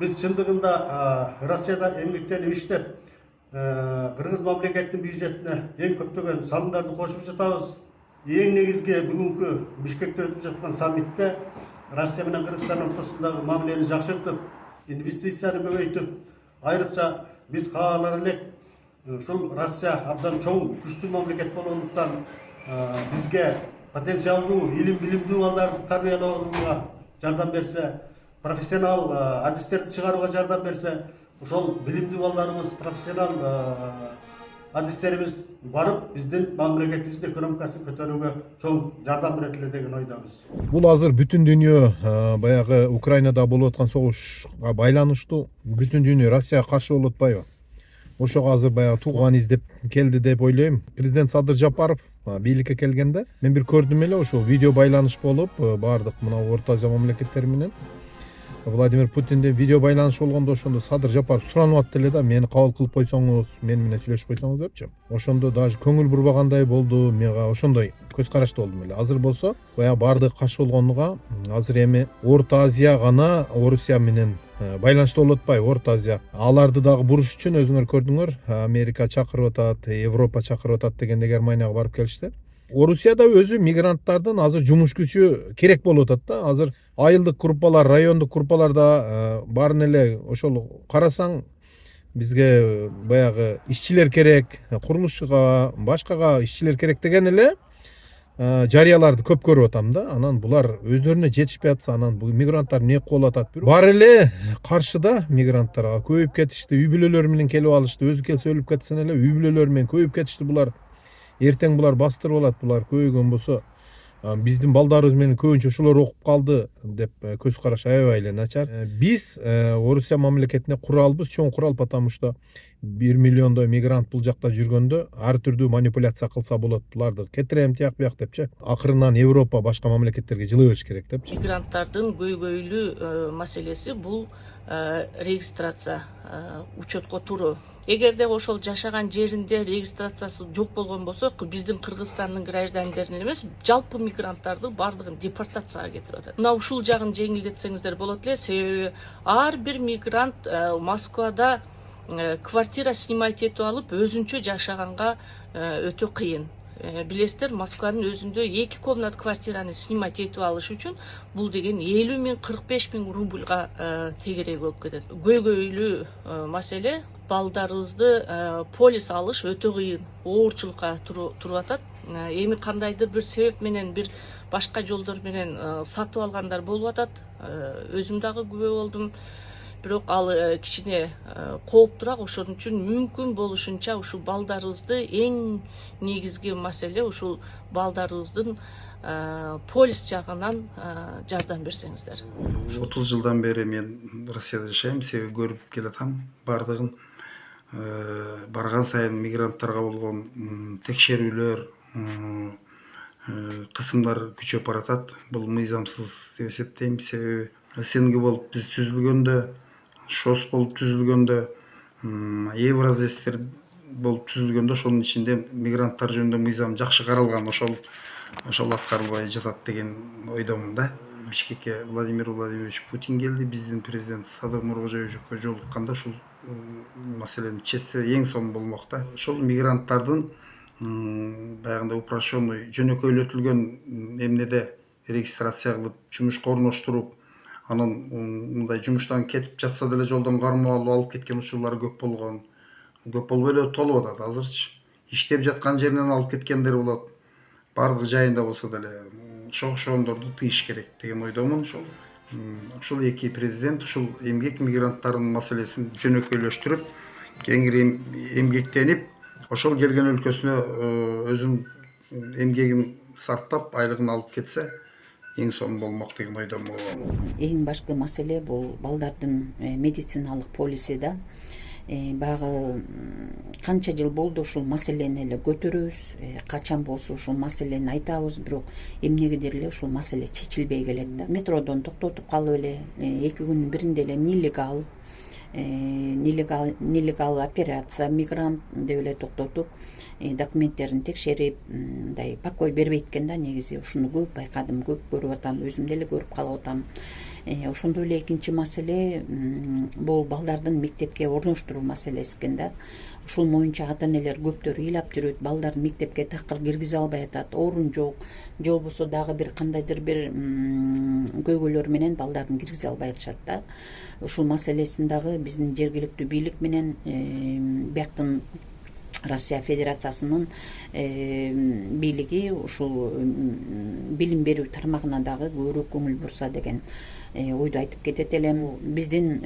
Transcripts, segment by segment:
Biz чындыгында Россияда эмгектенип иштеп, Кыргыз мамлекетинин бюджетине эң көптөгөн салымдарды кошуп жатабыз. Эң негизги бүгүнкү Бишкекте өтүп жаткан саммитте Россия менен Кыргызстан ортосундагы мамилени жакшыртып, инвестицияны көбөйтүп, айрыкча биз каалар элек ушул Россия абдан чоң күчтүү мамлекет болгондуктан бизге потенциалдуу, илим билимдүү балдарды тарбиялоого жардам берсе, профессионал адистерди чыгарууга жардам берсе, ошол билимдүү балдарыбыз, профессионал адистерибиз барып, биздин мамлекетибиздин экономикасын көтөрүүгө чоң жардам берет эле деген ойдобуз. Бул азыр бүтүн дүйнө баягы Украинада болуп аткан согушка байланыштуу бүтүн дүйнө Россияга каршы болуп атпайбы? Ошого азыр баягы тууган издеп келди деп ойлойм. Президент Садыр Жапаров бийликке келгенде мен бир көрдүм эле, ошол видео байланыш болуп, баардык мына Орто Азия мамлекеттери менен Владимир Путинден видео байланыш болгондо ошондо Садыр Жапаров суранып атты эле да, мени кабыл кылып койсоңуз, мени менен сүйлөшүп койсоңуз депчи. Ошондо даже көңүл бурбагандай болду, менга ошондой көз карашта болдум эле. Азыр болсо баягы баардыгы каршы болгонуга азыр эми Орто Азия гана Орусия менен байланышта болуп атпайбы? Орто Азия аларды дагы буруш үчүн өзүңөр көрдүңөр, Америка чакырып атат, Европа чакырып атат дегенде Германияга барып келишти. Орусияда өзү мигранттардын азыр жумуш күчү керек болуп атат да. Азыр айылдык группалар, райондук группаларда баарын эле ошол карасаң, бизге баягы ишчилер керек, курулушчуга, башкага ишчилер керек деген эле жарыяларды көп көрүп атам да. Анан булар өздөрүнө жетишпей атса, анан бул мигранттар эмне кылып атат? Бар эле каршыда мигранттарга көбөйүп кетишти, үй бүлөлөр менен келип алышты. Өзү келсе өлүп кетсен эле, үй бүлөлөр менен көбөйүп кетишти булар. Эртең булар бастырып алат, булар көбөйгөн болсо биздин балдарыбыз менен көбүнчө ушулар окуп калды деп көз караш аябай эле начар. Биз Орусия мамлекетине куралбыз, чоң курал, потому что 1 миллиондой мигрант бул жакта жүргөндө ар түрдүү манипуляция кылса болот. Буларды кетирем тияк буяк депчи. Акырынан Европа башка мамлекеттерге жылы бериш керек депчи. Мигранттардын көйгөйлүү маселеси бул регистрация, учетко туруу. Эгерде ошол жашаган жеринде регистрациясы жок болгон болсо, биздин Кыргызстандын граждандарын эмес, жалпы мигранттарды бардыгын депортацияга кетирип атат. Мына ушул жагын жеңилдетсеңиздер болот эле, себеби ар бир мигрант Москвада квартира снимать этип алып, өзүнчө жашаганга өтө кыйын. Билесиздер, Москванын өзүндө 2 комнат квартираны снимать этип алыш үчүн бул деген 50 000, 45 000 рубльга тегерек болуп кетет. Көйгөйлүү маселе, балдарыбызды полис алыш өтө кыйын, оорчулукка туруп атат. Эми кандайдыр бир себеп менен, бир башка жолдор менен сатып алгандар болуп атат. Өзүм дагы күбө болдум. Бирок ал кичине кооптураак, ошон үчүн мүмкүн болушунча ушул балдарыбызды, эң негизги маселе ушул балдарыбыздын полис жагынан жардам берсеңиздер. 30 жылдан бери мен Россияда жашайм, себеби көрүп келатам бардыгын. Барган сайын мигранттарга болгон текшерүүлөр, кысымдар күчөп баратат. Бул мыйзамсыз деп эсептейм, себеби СНГ болуп биз түзүлгөндө, ШОС болуп түзүлгөндө, Евразестер болуп түзүлгөндө ошонун ичинде мигранттар жөнүндө мыйзам жакшы каралган, ошол аткарылбай жатат деген ойдомун да. Бишкекке Владимир Владимирович Путин келди, биздин президент Садыр Нуркожоевичке жолукканда ушул маселени чечсе эң сонун болмок да. Ошол мигранттардын баягындай упрощенный, жөнөкөйлөтүлгөн эмнеде регистрация кылып, жумушка орноштуруп, анан мындай жумуштан кетип жатса деле жолдон кармап алып кеткен учурлар көп болгон. Көп болбой эле толуп атат азырчы. Иштеп жаткан жеринен алып кеткендер болот. Бардык жайында болсо деле ошондорду тыйыш керек деген ойдомун. Ушул эки президент ушул эмгек мигранттарынын маселесин жөнөкөйлөштүрүп, кеңири эмгектенип, ошол келген өлкөсүнө өзүнүн эмгегин сарптап, айлыгын алып кетсе эң сонун болмок деген ойдомун. Эң башкы маселе бул балдардын медициналык полиси да. Багы канча жыл болду ушул маселени эле көтөрөбүз, качан болсо ушул маселени айтабыз, бирок эмнегедир эле ушул маселе чечилбей келет да. Метродон токтотуп калып эле 2 күнүн биринде эле нелегал операция, мигрант деп эле токтотуп, документтерин текшерип мындай покой бербейт экен да. Негизи ушуну көп байкадым, көп көрүп атам, өзүм деле көрүп калып атам. Ошондой эле экинчи маселе бул балдардын мектепке орноштуруу маселеси экен да. Ушул боюнча ата энелер көптөрү ыйлап жүрөт, балдарын мектепке такыр киргизе албай атат, орун жок, же болбосо дагы бир кандайдыр бир көйгөйлөр менен балдарын киргизе албай атышат да. Ушул маселесин дагы биздин жергиликтүү бийлик менен бияктын Россия Федерациясынын бийлиги ушул билим берүү тармагына дагы көбүрөөк көңүл бурса деген ойду айтып кетет элем. Биздин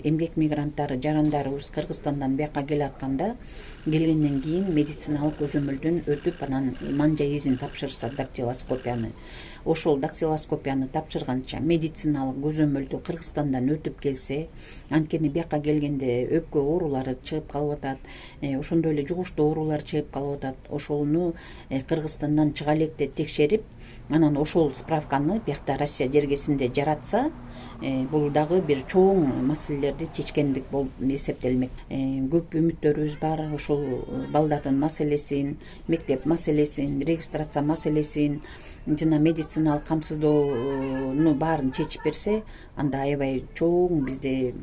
эмгек мигранттары, жарандарыбыз Кыргызстандан бияка келатканда, келгенден кийин медициналык көзөмөлдөн өтүп, анан ман жай изин тапшырса дактилоскопияны. Ошол дактилоскопияны тапшырганча медициналык көзөмөлдү Кыргызстандан өтүп келсе, анткени бияка келгенде өпкө оорулары чыгып калып атат, ошондой эле жугуштуу оорулар чыгып калып атат. Ошону Кыргызстандан чыга электе текшерип, анан ошол справканы биякта Россия жергесинде жаратса, бул дагы бир чоң маселелерди чечкендик болуп эсептелмек. Көп үмүттөрүбүз бар. Ошол балдардын маселесин, мектеп маселесин, регистрация маселесин, жана медициналык камсыздоону баарын чечип берсе, анда аябай чоң бизде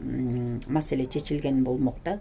маселе чечилген болмок да.